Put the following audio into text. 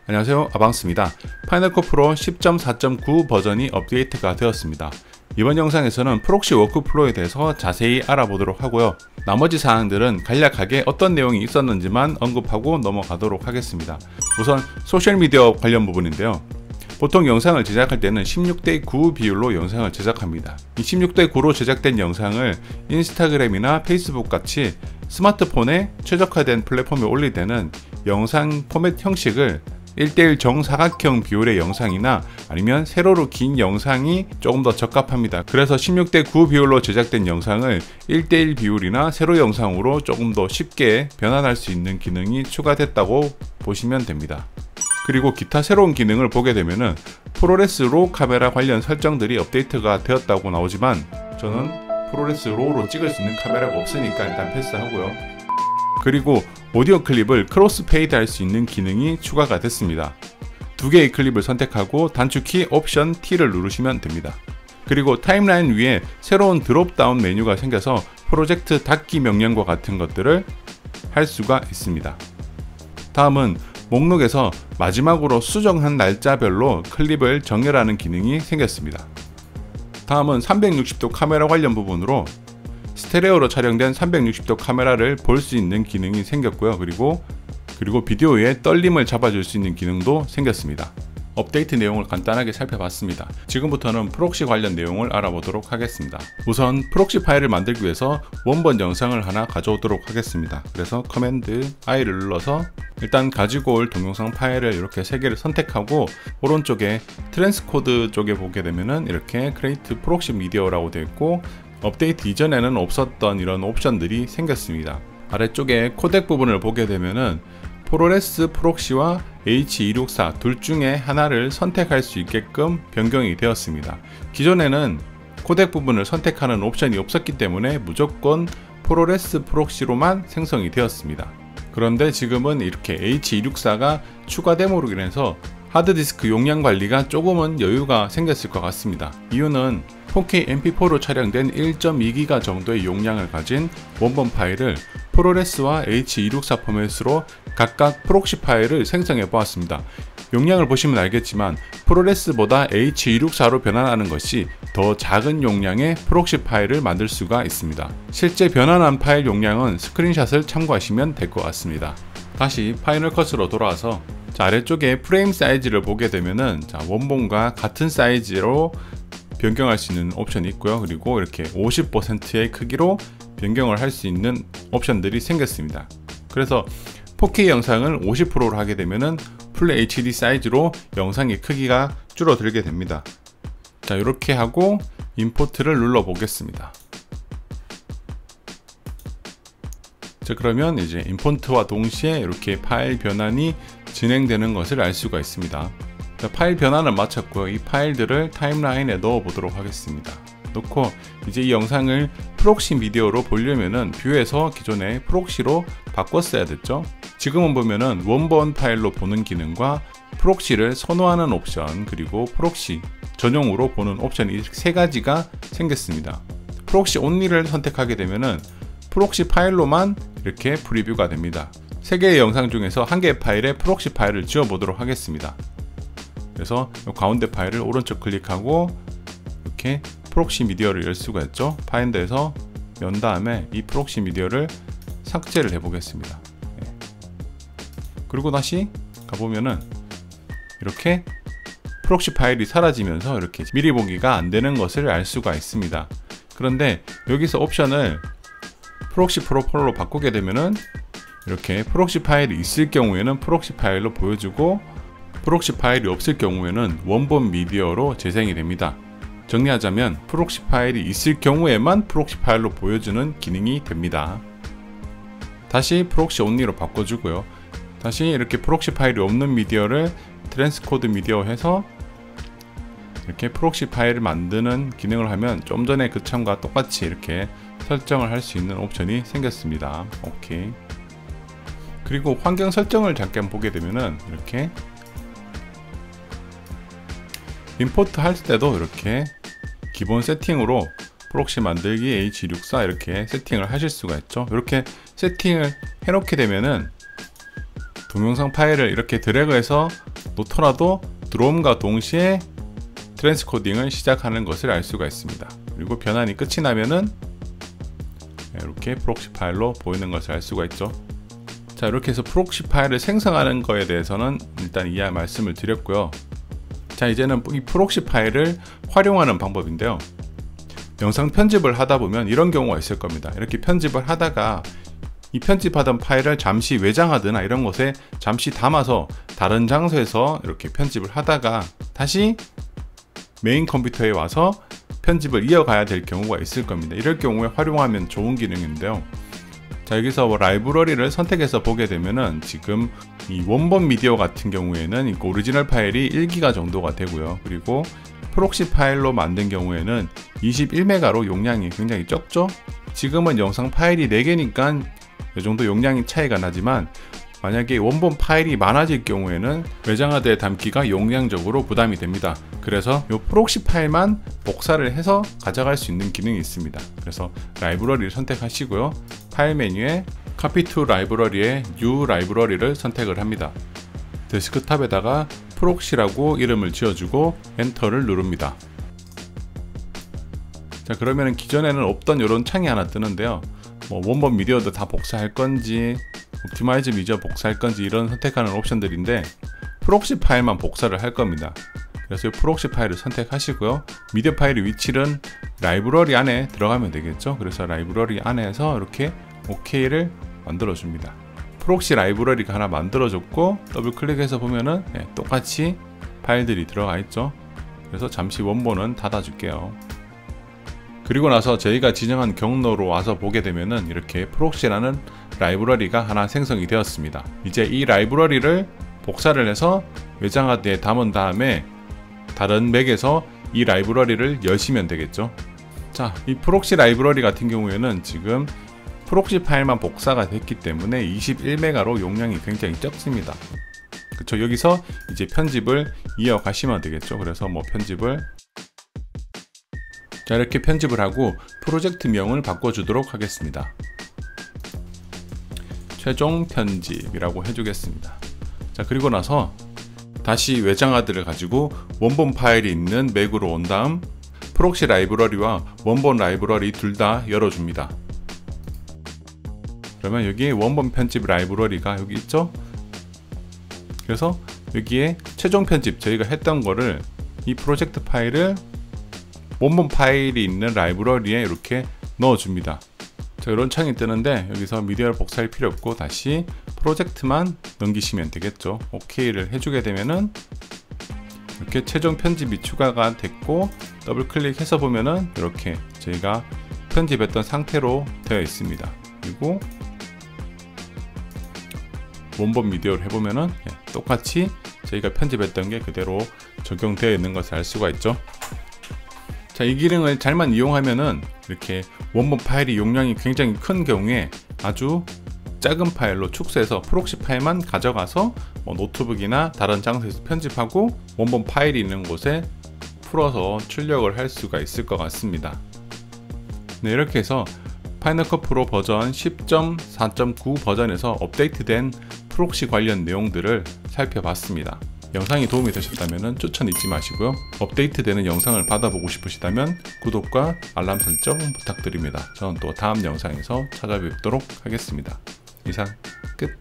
안녕하세요, 아방스입니다. 파이널 컷 프로 10.4.9 버전이 업데이트가 되었습니다. 이번 영상에서는 프록시 워크플로우에 대해서 자세히 알아보도록 하고요. 나머지 사항들은 간략하게 어떤 내용이 있었는지만 언급하고 넘어가도록 하겠습니다. 우선 소셜미디어 관련 부분인데요. 보통 영상을 제작할 때는 16:9 비율로 영상을 제작합니다. 이 16:9로 제작된 영상을 인스타그램이나 페이스북 같이 스마트폰에 최적화된 플랫폼에 올릴 때는 영상 포맷 형식을 1:1 정사각형 비율의 영상이나 아니면 세로로 긴 영상이 조금 더 적합합니다. 그래서 16:9 비율로 제작된 영상을 1:1 비율이나 세로 영상으로 조금 더 쉽게 변환할 수 있는 기능이 추가됐다고 보시면 됩니다. 그리고 기타 새로운 기능을 보게 되면은 프로레스 로 카메라 관련 설정들이 업데이트가 되었다고 나오지만 저는 프로레스 로우로 찍을 수 있는 카메라가 없으니까 일단 패스하고요. 그리고 오디오 클립을 크로스 페이드 할 수 있는 기능이 추가가 됐습니다. 두 개의 클립을 선택하고 단축키 옵션 T를 누르시면 됩니다. 그리고 타임라인 위에 새로운 드롭다운 메뉴가 생겨서 프로젝트 닫기 명령과 같은 것들을 할 수가 있습니다. 다음은 목록에서 마지막으로 수정한 날짜별로 클립을 정렬하는 기능이 생겼습니다. 다음은 360도 카메라 관련 부분으로 스테레오로 촬영된 360도 카메라를 볼 수 있는 기능이 생겼고요. 그리고 비디오의 떨림을 잡아줄 수 있는 기능도 생겼습니다. 업데이트 내용을 간단하게 살펴봤습니다. 지금부터는 프록시 관련 내용을 알아보도록 하겠습니다. 우선 프록시 파일을 만들기 위해서 원본 영상을 하나 가져오도록 하겠습니다. 그래서 커맨드 I를 눌러서 일단 가지고 올 동영상 파일을 이렇게 3개를 선택하고 오른쪽에 트랜스코드 쪽에 보게 되면은 이렇게 크리에이트 프록시 미디어라고 되어 있고 업데이트 이전에는 없었던 이런 옵션들이 생겼습니다. 아래쪽에 코덱 부분을 보게 되면은 프로레스 프록시와 H264 둘 중에 하나를 선택할 수 있게끔 변경이 되었습니다. 기존에는 코덱 부분을 선택하는 옵션이 없었기 때문에 무조건 프로레스 프록시로만 생성이 되었습니다. 그런데 지금은 이렇게 H264가 추가됨으로 인해서 하드디스크 용량 관리가 조금은 여유가 생겼을 것 같습니다. 이유는 4K MP4로 촬영된 1.2기가 정도의 용량을 가진 원본 파일을 프로레스와 H264 포맷으로 각각 프록시 파일을 생성해 보았습니다. 용량을 보시면 알겠지만 프로레스보다 H264로 변환하는 것이 더 작은 용량의 프록시 파일을 만들 수가 있습니다. 실제 변환한 파일 용량은 스크린샷을 참고하시면 될 것 같습니다. 다시 파이널 컷으로 돌아와서 아래쪽에 프레임 사이즈를 보게 되면은 원본과 같은 사이즈로 변경할 수 있는 옵션이 있고요. 그리고 이렇게 50%의 크기로 변경을 할 수 있는 옵션들이 생겼습니다. 그래서 4K 영상을 50%로 하게 되면은 풀 HD 사이즈로 영상의 크기가 줄어들게 됩니다. 자, 이렇게 하고 임포트를 눌러 보겠습니다. 자, 그러면 이제 임포트와 동시에 이렇게 파일 변환이 진행되는 것을 알 수가 있습니다. 자, 파일 변환을 마쳤고요. 이 파일들을 타임라인에 넣어 보도록 하겠습니다. 넣고 이제 이 영상을 프록시 미디어로 보려면은 뷰에서 기존의 프록시로 바꿨어야 됐죠. 지금은 보면은 원본 파일로 보는 기능과 프록시를 선호하는 옵션, 그리고 프록시 전용으로 보는 옵션이 이렇게 3가지가 생겼습니다. 프록시 온리를 선택하게 되면은 프록시 파일로만 이렇게 프리뷰가 됩니다. 3개의 영상 중에서 1개의 파일에 프록시 파일을 지워 보도록 하겠습니다. 그래서 가운데 파일을 오른쪽 클릭하고 이렇게 프록시 미디어를 열 수가 있죠. 파인더에서 연 다음에 이 프록시 미디어를 삭제를 해 보겠습니다. 그리고 다시 가보면은 이렇게 프록시 파일이 사라지면서 이렇게 미리 보기가 안 되는 것을 알 수가 있습니다. 그런데 여기서 옵션을 프록시 프로폴로 바꾸게 되면은 이렇게 프록시 파일이 있을 경우에는 프록시 파일로 보여주고 프록시 파일이 없을 경우에는 원본 미디어로 재생이 됩니다. 정리하자면 프록시 파일이 있을 경우에만 프록시 파일로 보여주는 기능이 됩니다. 다시 프록시 온리로 바꿔주고요. 다시 이렇게 프록시 파일이 없는 미디어를 트랜스코드 미디어 해서 이렇게 프록시 파일을 만드는 기능을 하면 좀 전에 그 참과 똑같이 이렇게 설정을 할 수 있는 옵션이 생겼습니다. 오케이. 그리고 환경 설정을 잠깐 보게 되면은 이렇게 임포트 할 때도 이렇게 기본 세팅으로 프록시 만들기 H264 이렇게 세팅을 하실 수가 있죠. 이렇게 세팅을 해놓게 되면은 동영상 파일을 이렇게 드래그해서 놓더라도 들어옴과 동시에 트랜스코딩을 시작하는 것을 알 수가 있습니다. 그리고 변환이 끝이 나면은 이렇게 프록시 파일로 보이는 것을 알 수가 있죠. 자, 이렇게 해서 프록시 파일을 생성하는 거에 대해서는 일단 이해 말씀을 드렸고요. 자, 이제는 이 프록시 파일을 활용하는 방법인데요. 영상 편집을 하다 보면 이런 경우가 있을 겁니다. 이렇게 편집을 하다가 이 편집하던 파일을 잠시 외장하드나 이런 곳에 잠시 담아서 다른 장소에서 이렇게 편집을 하다가 다시 메인 컴퓨터에 와서 편집을 이어가야 될 경우가 있을 겁니다. 이럴 경우에 활용하면 좋은 기능인데요. 자, 여기서 라이브러리를 선택해서 보게 되면은 지금 이 원본 미디어 같은 경우에는 이 오리지널 파일이 1기가 정도가 되고요. 그리고 프록시 파일로 만든 경우에는 21메가로 용량이 굉장히 적죠. 지금은 영상 파일이 4개니까 이 정도 용량이 차이가 나지만 만약에 원본 파일이 많아질 경우에는 외장하드에 담기가 용량적으로 부담이 됩니다. 그래서 이 프록시 파일만 복사를 해서 가져갈 수 있는 기능이 있습니다. 그래서 라이브러리를 선택하시고요. 파일 메뉴에 Copy to Library의 New 라이브러리를 선택을 합니다. 데스크탑에다가 프록시라고 이름을 지어주고 엔터를 누릅니다. 자, 그러면 기존에는 없던 이런 창이 하나 뜨는데요. 뭐 원본 미디어도 다 복사할 건지 옵티마이즈 미디어 복사할 건지 이런 선택하는 옵션들인데 프록시 파일만 복사를 할 겁니다. 그래서 이 프록시 파일을 선택하시고요. 미디어 파일의 위치는 라이브러리 안에 들어가면 되겠죠. 그래서 라이브러리 안에서 이렇게 OK를 만들어 줍니다. 프록시 라이브러리가 하나 만들어졌고 더블 클릭해서 보면은 똑같이 파일들이 들어가 있죠. 그래서 잠시 원본은 닫아 줄게요. 그리고 나서 저희가 지정한 경로로 와서 보게 되면은 이렇게 프록시라는 라이브러리가 하나 생성이 되었습니다. 이제 이 라이브러리를 복사를 해서 외장하드에 담은 다음에 다른 맥에서 이 라이브러리를 여시면 되겠죠. 자, 이 프록시 라이브러리 같은 경우에는 지금 프록시 파일만 복사가 됐기 때문에 21메가로 용량이 굉장히 적습니다. 그쵸? 여기서 이제 편집을 이어가시면 되겠죠. 그래서 뭐 편집을 자, 이렇게 편집을 하고 프로젝트명을 바꿔주도록 하겠습니다. 최종 편집이라고 해주겠습니다. 자, 그리고 나서 다시 외장하드를 가지고 원본 파일이 있는 맥으로 온 다음 프록시 라이브러리와 원본 라이브러리 둘 다 열어줍니다. 그러면 여기에 원본 편집 라이브러리가 여기 있죠? 그래서 여기에 최종 편집 저희가 했던 거를 이 프로젝트 파일을 원본 파일이 있는 라이브러리에 이렇게 넣어줍니다. 자, 이런 창이 뜨는데 여기서 미디어를 복사할 필요 없고 다시 프로젝트만 넘기시면 되겠죠. OK를 해주게 되면은 이렇게 최종 편집이 추가가 됐고 더블 클릭해서 보면은 이렇게 저희가 편집했던 상태로 되어 있습니다. 그리고 원본 미디어를 해보면은 똑같이 저희가 편집했던 게 그대로 적용되어 있는 것을 알 수가 있죠. 자, 이 기능을 잘만 이용하면은 이렇게 원본 파일이 용량이 굉장히 큰 경우에 아주 작은 파일로 축소해서 프록시 파일만 가져가서 뭐 노트북이나 다른 장소에서 편집하고 원본 파일이 있는 곳에 풀어서 출력을 할 수가 있을 것 같습니다. 네, 이렇게 해서 파이널 컷 프로 버전 10.4.9 버전에서 업데이트된 프록시 관련 내용들을 살펴봤습니다. 영상이 도움이 되셨다면 추천 잊지 마시고요. 업데이트되는 영상을 받아보고 싶으시다면 구독과 알람 설정 부탁드립니다. 저는 또 다음 영상에서 찾아뵙도록 하겠습니다. 이상 끝.